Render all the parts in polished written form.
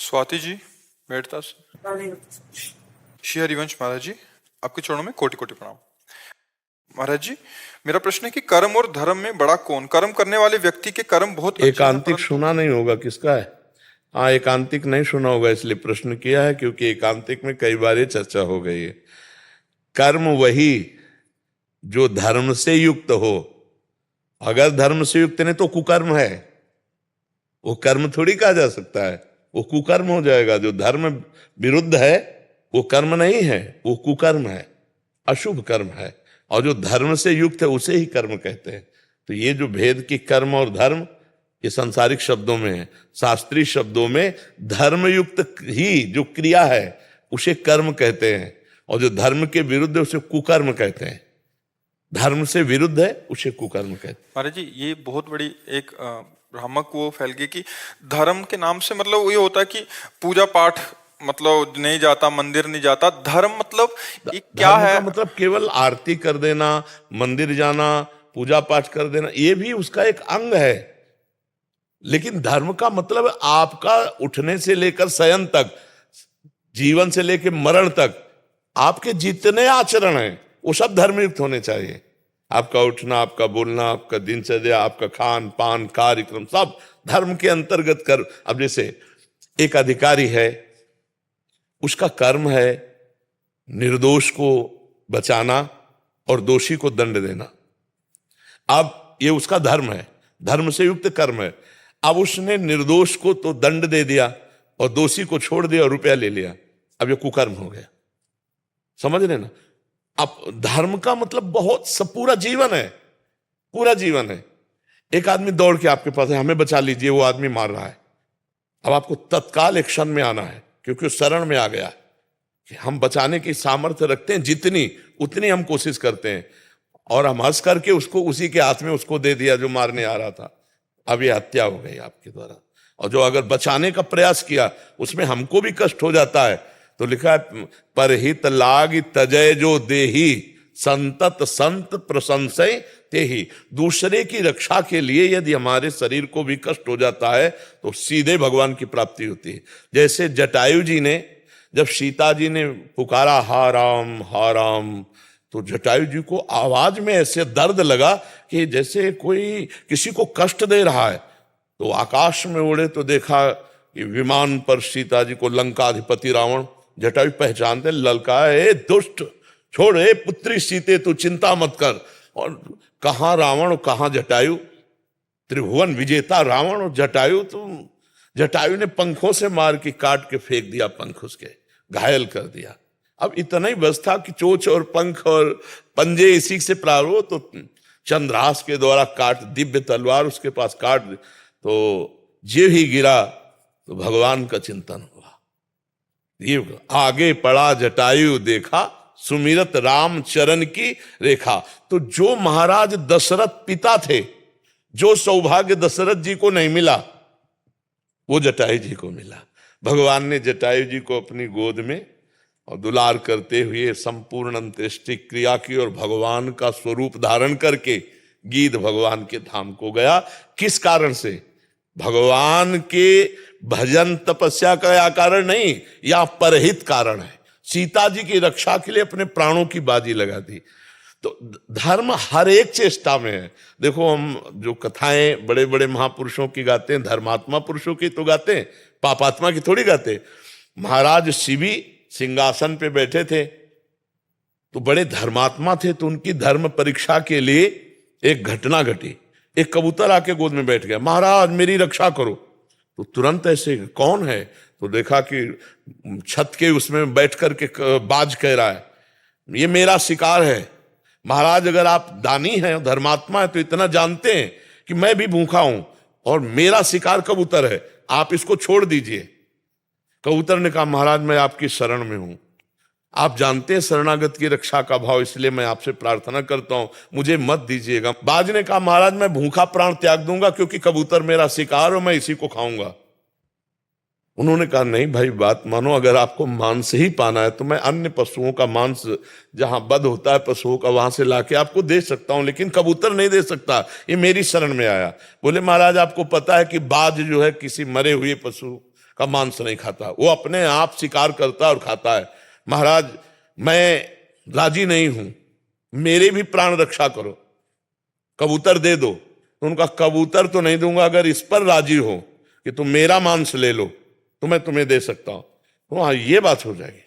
स्वाति जी, मेड़ता श्री हरिवंश महाराज जी, आपके चरणों में कोटि कोटि प्रणाम। महाराज जी, मेरा प्रश्न है कि कर्म और धर्म में बड़ा कौन? कर्म करने वाले व्यक्ति के कर्म बहुत एकांतिक सुना नहीं होगा किसका है? हाँ, एकांतिक नहीं सुना होगा इसलिए प्रश्न किया है, क्योंकि एकांतिक में कई बार ये चर्चा हो गई है। कर्म वही जो धर्म से युक्त हो। अगर धर्म से युक्त नहीं तो कुकर्म है, वो कर्म थोड़ी कहा जा सकता है, वो कुकर्म हो जाएगा। जो धर्म विरुद्ध है वो कर्म नहीं है, वो कुकर्म है, अशुभ कर्म है। और जो धर्म से युक्त है उसे ही कर्म कहते हैं। तो ये जो भेद की कर्म और धर्म, ये सांसारिक शब्दों में है। शास्त्रीय शब्दों में धर्मयुक्त ही जो क्रिया है उसे कर्म कहते हैं, और जो धर्म के विरुद्ध है उसे कुकर्म कहते हैं। धर्म से विरुद्ध है उसे कुकर्म कहते हैं। महाराज जी, ये बहुत बड़ी एक भ्रामक वो फैल गई कि धर्म के नाम से मतलब ये होता है कि पूजा पाठ मतलब नहीं जाता, मंदिर नहीं जाता। धर्म मतलब ये क्या है? का मतलब केवल आरती कर देना, मंदिर जाना, पूजा पाठ कर देना, ये भी उसका एक अंग है। लेकिन धर्म का मतलब आपका उठने से लेकर शयन तक, जीवन से लेकर मरण तक आपके जितने आचरण हैं वो सब धर्मयुक्त होने चाहिए। आपका उठना, आपका बोलना, आपका दिनचर्या, आपका खान पान, कार्यक्रम सब धर्म के अंतर्गत कर। अब जैसे एक अधिकारी है, उसका कर्म है निर्दोष को बचाना और दोषी को दंड देना। अब ये उसका धर्म है, धर्म से युक्त कर्म है। अब उसने निर्दोष को तो दंड दे दिया और दोषी को छोड़ दिया और रुपया ले लिया, अब ये कुकर्म हो गया। समझ रहे ना? अब धर्म का मतलब बहुत पूरा जीवन है, पूरा जीवन है। एक आदमी दौड़ के आपके पास है, हमें बचा लीजिए, वो आदमी मार रहा है। अब आपको तत्काल एक्शन में आना है, क्योंकि वो शरण में आ गया कि हम बचाने की सामर्थ्य रखते हैं, जितनी उतनी हम कोशिश करते हैं, और हम हंस करके उसको उसी के हाथ में उसको दे दिया जो मारने आ रहा था। अब ये हत्या हो गई आपके द्वारा। और जो अगर बचाने का प्रयास किया उसमें हमको भी कष्ट हो जाता है, तो लिखा है परहित लाग तजय जो देही संतत संत प्रशंसय तेही। दूसरे की रक्षा के लिए यदि हमारे शरीर को भी कष्ट हो जाता है तो सीधे भगवान की प्राप्ति होती है। जैसे जटायु जी ने, जब सीता जी ने पुकारा हा राम, तो जटायु जी को आवाज में ऐसे दर्द लगा कि जैसे कोई किसी को कष्ट दे रहा है। तो आकाश में उड़े तो देखा कि विमान पर सीता जी को लंकाधिपति रावण। जटायु पहचानते, ललका, ए दुष्ट, छोड़, ए पुत्री सीते, तू चिंता मत कर। और कहां रावण और कहां जटायु, त्रिभुवन विजेता रावण और जटायु। तो जटायु ने पंखों से मार के काट के फेंक दिया, पंख उसके घायल कर दिया। अब इतना ही बस था कि चोंच और पंख और पंजे इसी से प्रारो, तो चंद्रहास के द्वारा काट, दिव्य तलवार उसके पास काट, तो जे ही गिरा तो भगवान का चिंतन हुआ। ये आगे पड़ा जटायु देखा, सुमिरत राम चरण की रेखा। तो जो महाराज दशरथ पिता थे, जो सौभाग्य दशरथ जी को नहीं मिला वो जटायु जी को मिला। भगवान ने जटायु जी को अपनी गोद में और दुलार करते हुए संपूर्ण अंत्येष्टि क्रिया की, और भगवान का स्वरूप धारण करके गीध भगवान के धाम को गया। किस कारण से? भगवान के भजन तपस्या का कारण नहीं, या परहित कारण है। सीता जी की रक्षा के लिए अपने प्राणों की बाजी लगा दी। तो धर्म हर एक चेष्टा में है। देखो, हम जो कथाएं बड़े बड़े महापुरुषों की गाते हैं, धर्मात्मा पुरुषों की तो गाते हैं, पापात्मा की थोड़ी गाते। महाराज शिवी सिंहासन पे बैठे थे तो बड़े धर्मात्मा थे, तो उनकी धर्म परीक्षा के लिए एक घटना घटी। एक कबूतर आके गोद में बैठ गया, महाराज मेरी रक्षा करो। तो तुरंत ऐसे, कौन है? तो देखा कि छत के उसमें बैठ करके बाज कह रहा है, ये मेरा शिकार है महाराज। अगर आप दानी हैं, धर्मात्मा है, तो इतना जानते हैं कि मैं भी भूखा हूं और मेरा शिकार कबूतर है, आप इसको छोड़ दीजिए। कबूतर ने कहा, महाराज मैं आपकी शरण में हूं, आप जानते हैं शरणागत की रक्षा का भाव, इसलिए मैं आपसे प्रार्थना करता हूं, मुझे मत दीजिएगा। बाज ने कहा, महाराज मैं भूखा प्राण त्याग दूंगा, क्योंकि कबूतर मेरा शिकार और मैं इसी को खाऊंगा। उन्होंने कहा, नहीं भाई बात मानो, अगर आपको मांस ही पाना है तो मैं अन्य पशुओं का मांस, जहां वध होता है पशुओं का, वहां से लाके आपको दे सकता हूं, लेकिन कबूतर नहीं दे सकता, ये मेरी शरण में आया। बोले, महाराज आपको पता है कि बाज जो है किसी मरे हुए पशु का मांस नहीं खाता, वो अपने आप शिकार करता और खाता है। महाराज मैं राजी नहीं हूं, मेरे भी प्राण रक्षा करो, कबूतर दे दो। तो उनका कबूतर तो नहीं दूंगा, अगर इस पर राजी हो कि तुम मेरा मांस ले लो तो मैं तुम्हें दे सकता हूं। तो हाँ ये बात हो जाएगी,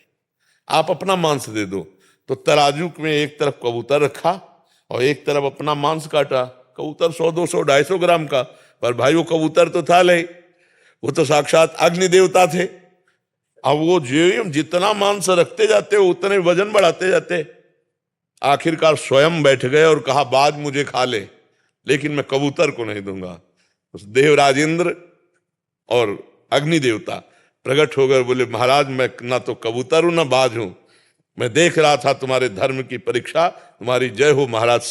आप अपना मांस दे दो। तो तराजू में एक तरफ कबूतर रखा और एक तरफ अपना मांस काटा। कबूतर 100 200 250 ग्राम का, पर भाई वो कबूतर तो था नहीं, वो तो साक्षात अग्नि देवता थे। अब वो जो जितना मांस रखते जाते उतने वजन बढ़ाते जाते, आखिरकार स्वयं बैठ गए और कहा बाज मुझे खा ले, लेकिन मैं कबूतर को नहीं दूंगा। उस देवराजेंद्र और अग्नि देवता प्रकट हो गए, बोले महाराज मैं ना तो कबूतर हूं ना बाज हूं, मैं देख रहा था तुम्हारे धर्म की परीक्षा, तुम्हारी जय हो महाराज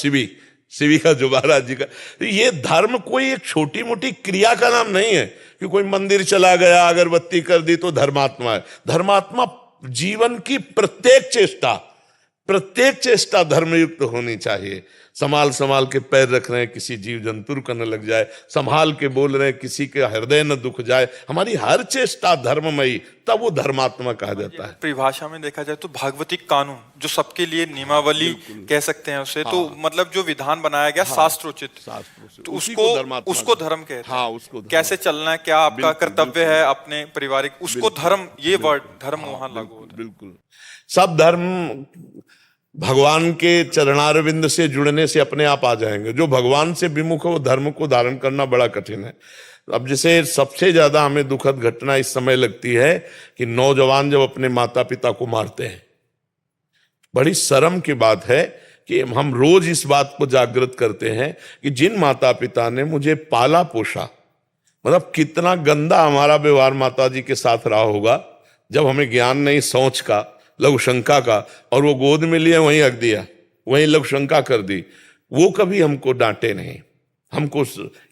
शिवी का जो महाराज जी का। तो ये धर्म कोई एक छोटी मोटी क्रिया का नाम नहीं है कि कोई मंदिर चला गया अगरबत्ती कर दी तो धर्मात्मा है। धर्मात्मा जीवन की प्रत्येक चेष्टा धर्मयुक्त होनी चाहिए। संभाल के पैर रख रहे हैं, किसी जीव जंतु को न लग जाए, संभाल के बोल रहे हैं, किसी के हृदय न दुख जाए, हमारी हर चेष्टा धर्ममयी, तब वो धर्मात्मा कहा जाता है। परिभाषा में देखा जाए तो भागवतिक कानून जो सबके लिए नियमावली कह सकते हैं उसे, तो मतलब जो विधान बनाया गया शास्त्रोचित, तो उसको धर्म कहते हैं। हाँ, उसको कैसे चलना है, क्या आपका कर्तव्य है अपने पारिवारिक, उसको धर्म, ये वर्ड धर्म वहां लागू होता है। बिल्कुल सब धर्म भगवान के चरणारविंद से जुड़ने से अपने आप आ जाएंगे। जो भगवान से विमुख है वो धर्म को धारण करना बड़ा कठिन है। अब जैसे सबसे ज्यादा हमें दुखद घटना इस समय लगती है कि नौजवान जब अपने माता पिता को मारते हैं। बड़ी शर्म की बात है कि हम रोज इस बात को जागृत करते हैं कि जिन माता पिता ने मुझे पाला पोसा, मतलब कितना गंदा हमारा व्यवहार माता जी के साथ रहा होगा, जब हमें ज्ञान नहीं सोच का, लघु शंका का, और वो गोद में लिए वहीं रख दिया, वहीं लघु शंका कर दी। वो कभी हमको डांटे नहीं, हमको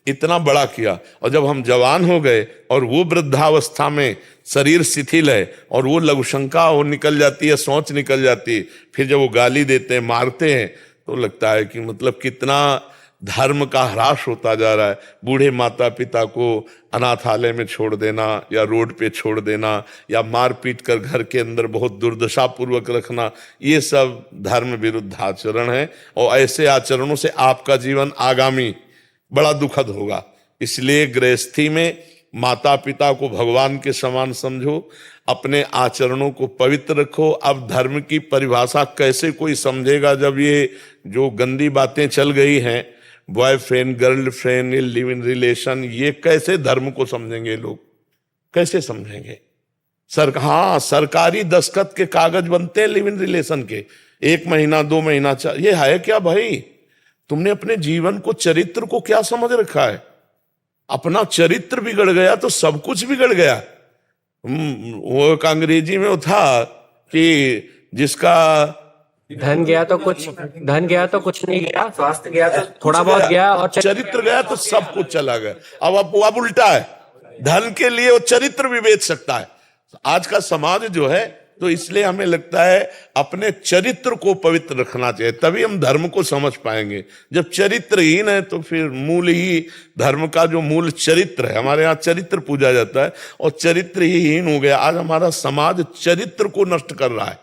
इतना बड़ा किया। और जब हम जवान हो गए और वो वृद्धावस्था में शरीर शिथिल है और वो लघु शंका वो निकल जाती है, सोच निकल जाती है, फिर जब वो गाली देते हैं, मारते हैं, तो लगता है कि मतलब कितना धर्म का ह्रास होता जा रहा है। बूढ़े माता पिता को अनाथालय में छोड़ देना या रोड पे छोड़ देना या मार पीट कर घर के अंदर बहुत दुर्दशा पूर्वक रखना, ये सब धर्म विरुद्ध आचरण है। और ऐसे आचरणों से आपका जीवन आगामी बड़ा दुखद होगा। इसलिए गृहस्थी में माता पिता को भगवान के समान समझो, अपने आचरणों को पवित्र रखो। अब धर्म की परिभाषा कैसे कोई समझेगा जब ये जो गंदी बातें चल गई हैं, boyfriend girlfriend, live in relation, ये कैसे धर्म को समझेंगे लोग, कैसे समझेंगे? सरकारी दस्तखत के कागज बनते हैं लिव इन रिलेशन के, 1 महीना 2 महीना, ये है क्या भाई? तुमने अपने जीवन को, चरित्र को क्या समझ रखा है? अपना चरित्र बिगड़ गया तो सब कुछ बिगड़ गया। वो एक अंग्रेजी में वो था कि जिसका धन गया तो कुछ नहीं गया, स्वास्थ्य गया तो थोड़ा बहुत गया, और चरित्र गया तो सब कुछ चला गया। अब उल्टा है, धन के लिए वो चरित्र भी बेच सकता है आज का समाज जो है। तो इसलिए हमें लगता है अपने चरित्र को पवित्र रखना चाहिए, तभी हम धर्म को समझ पाएंगे। जब चरित्रहीन है तो फिर मूल ही धर्म का जो मूल चरित्र है, हमारे यहाँ चरित्र पूजा जाता है, और चरित्र ही हीन हो गया। आज हमारा समाज चरित्र को नष्ट कर रहा है,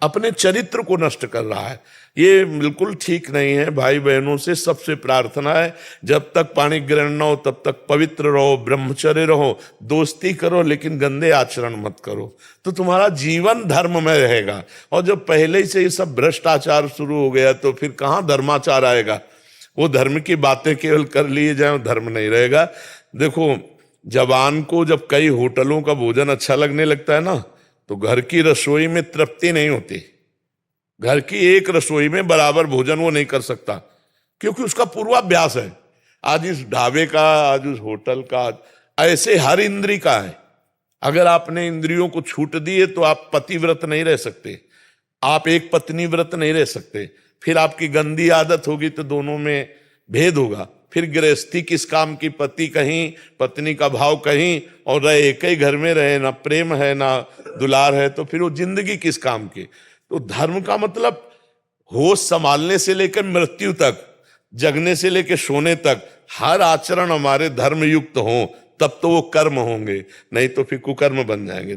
अपने चरित्र को नष्ट कर रहा है। ये बिल्कुल ठीक नहीं है। भाई बहनों से सबसे प्रार्थना है, जब तक पाणी ग्रहण न हो तब तक पवित्र रहो, ब्रह्मचर्य रहो, दोस्ती करो, लेकिन गंदे आचरण मत करो, तो तुम्हारा जीवन धर्म में रहेगा। और जब पहले से ये सब भ्रष्टाचार शुरू हो गया तो फिर कहाँ धर्माचार आएगा? वो धर्म की बातें केवल कर लिए जाए, धर्म नहीं रहेगा। देखो, जवान को जब कई होटलों का भोजन अच्छा लगने लगता है ना, तो घर की रसोई में तृप्ति नहीं होती। घर की एक रसोई में बराबर भोजन वो नहीं कर सकता, क्योंकि उसका पूर्वाभ्यास है। आज इस ढाबे का, आज उस होटल का, ऐसे हर इंद्री का है। अगर आपने इंद्रियों को छूट दिए तो आप पतिव्रत नहीं रह सकते, आप एक पत्नी व्रत नहीं रह सकते। फिर आपकी गंदी आदत होगी तो दोनों में भेद होगा। फिर गृहस्थी किस काम की, पति कहीं, पत्नी का भाव कहीं, और रहे एक ही घर में रहे, ना प्रेम है ना दुलार है, तो फिर वो जिंदगी किस काम की? तो धर्म का मतलब होश संभालने से लेकर मृत्यु तक, जगने से लेकर सोने तक हर आचरण हमारे धर्म युक्त हो, तब तो वो कर्म होंगे, नहीं तो फिर कुकर्म बन जाएंगे।